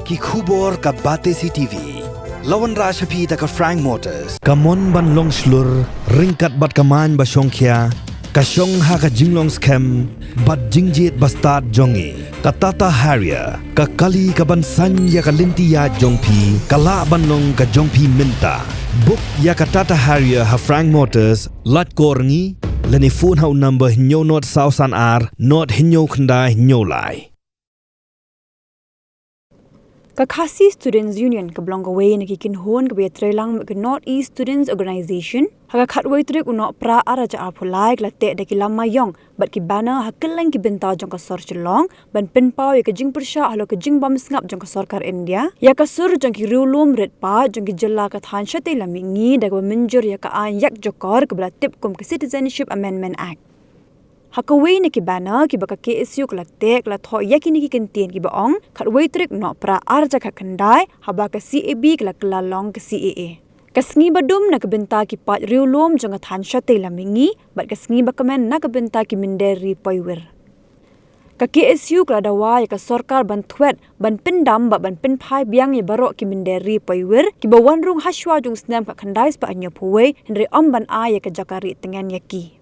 ki khubor ka bate CTV lawan rashapi ta ka Frank Motors kamon ban long slur ringkat bat kaman ba shongkhia ka shong ha ka jinglong scam bat jingjit bastard jongi ka Tata Harrier ka kali ka ban san ya ka lintia jongpi kala banong ka jongpi minta book ya ka Tata Harrier ha Frank Motors lat korngi leni phone hau number hinyo not sausan ar not hinyo khandai hinyo lai Kakasi Students Union ke Blongaway na kikin hon ke betrelang ke North East Students Organisation haga khatway trik unok pra araja apulai klate de ki Lama Ïong bat ki banner hakeleng ki benta jong ka sor chelong ban pinpau ya ke jing Pyrshah halo ke jing bam sngap jong ka sarkar India ya ka sur jong ki rulum red pa jong ki jella ka than shate lamingi de ko minjur ya ka an yak jokor ke bla tip kum ke Citizenship Amendment Act Hakaway na ki banner ki baka KSU klate kla tho yakini ki kentien ki baong khatway trik no pra arja ka khandai haba ka CAB kla kla long ka CAA Kasngi Badum na kabenta ki pat riulom jong athan shate lamingi bat kasngi bakamen na kabenta ki minderi poiwer ka KSU kla dawa ya ka sarkar ban thwet ban pindam ba ban pinphai biang ya barok ki minderi poiwer ki bawan rung hashwa jong snam ka khandai spa anyo phuwe henry om ban a ya ka jakari tengan yaki